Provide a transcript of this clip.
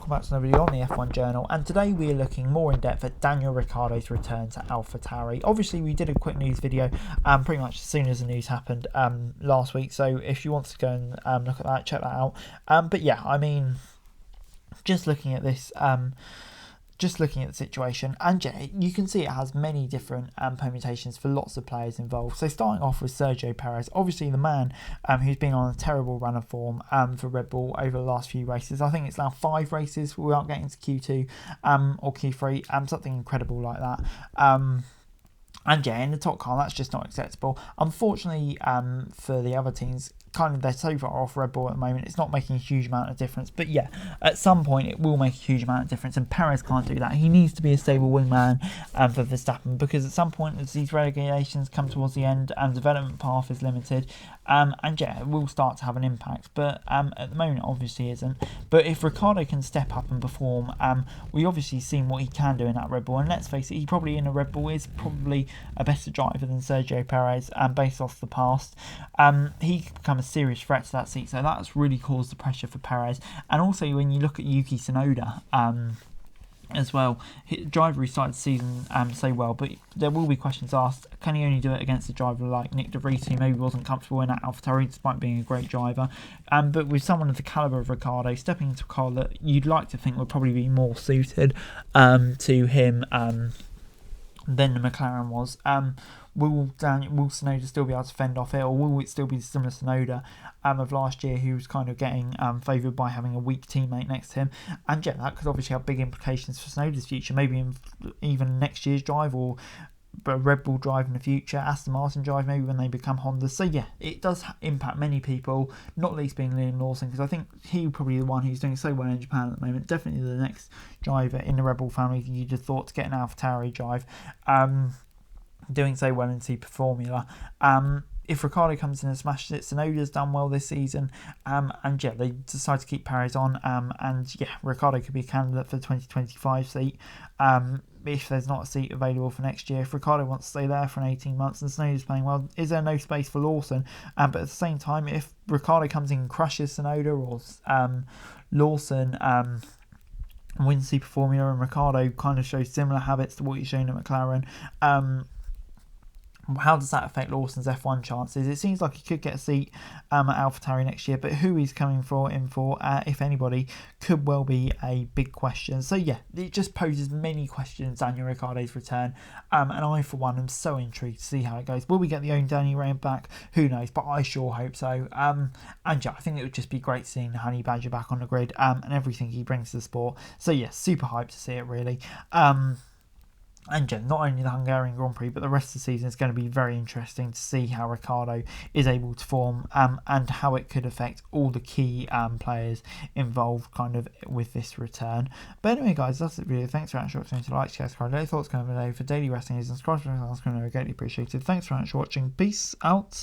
welcome back to another video on the F1 Journal, and today we are looking more in depth at Daniel Ricciardo's return to AlphaTauri. Obviously we did a quick news video pretty much as soon as the news happened last week, so if you want to go and look at that, check that out. But yeah, I mean, just looking at this, just looking at the situation, and yeah, you can see it has many different permutations for lots of players involved. So starting off with Sergio Perez, obviously the man who's been on a terrible run of form for Red Bull over the last few races. I think it's now 5 races without getting to Q2 or Q3, something incredible like that. And yeah, in the top car, that's just not acceptable. Unfortunately, for the other teams, kind of they're so far off Red Bull at the moment, it's not making a huge amount of difference. But yeah, at some point it will make a huge amount of difference, and Perez can't do that. He needs to be a stable wingman for Verstappen, because at some point as these relegations come towards the end and development path is limited, and yeah, it will start to have an impact. But at the moment, obviously isn't. But if Ricciardo can step up and perform, we obviously seen what he can do in that Red Bull, and let's face it, he probably in a Red Bull is probably a better driver than Sergio Perez, based off the past. He could become a serious threat to that seat, so that's really caused the pressure for Perez. And also when you look at Yuki Tsunoda as well, driver who started the season so well, but there will be questions asked, can he only do it against a driver like Nick De Vries, who maybe wasn't comfortable in that AlphaTauri despite being a great driver, but with someone of the calibre of Ricciardo stepping into a car that you'd like to think would probably be more suited to him than the McLaren was. Will Tsunoda still be able to fend off it, or will it still be the similar Tsunoda of last year, who was kind of getting favoured by having a weak teammate next to him? And yeah, that could obviously have big implications for Tsunoda's future, maybe in even next year's drive, or a Red Bull drive in the future, Aston Martin drive maybe when they become Honda. So yeah, it does impact many people, not least being Liam Lawson, because I think he's probably the one who's doing so well in Japan at the moment, definitely the next driver in the Red Bull family you'd have thought to get an AlphaTauri drive, doing so well in Super Formula. If Ricciardo comes in and smashes it, Tsunoda's done well this season, and yeah, they decide to keep Perez on, and yeah, Ricciardo could be a candidate for the 2025 seat, if there's not a seat available for next year. If Ricciardo wants to stay there for 18 months and Tsunoda's playing well, is there no space for Lawson? But at the same time, if Ricciardo comes in and crushes Tsunoda, or Lawson wins Super Formula and Ricciardo kind of shows similar habits to what he's shown at McLaren, how does that affect Lawson's F1 chances? It seems like he could get a seat at AlphaTauri next year, but who he's coming in for, if anybody, could well be a big question. So yeah, it just poses many questions, Daniel Ricciardo's return, and I for one am so intrigued to see how it goes. Will we get the own Danny Rand back? Who knows, but I sure hope so. And yeah, I think it would just be great seeing the Honey Badger back on the grid, and everything he brings to the sport. So yeah, super hyped to see it, really. And yeah, not only the Hungarian Grand Prix, but the rest of the season is going to be very interesting to see how Ricciardo is able to form, and how it could affect all the key players involved kind of with this return. But anyway guys, that's it really. Thanks very much for watching. To like, share, subscribe, let your thoughts come today for daily wrestling news and subscribe to the channel. It's greatly appreciated. Thanks very much for watching. Peace out.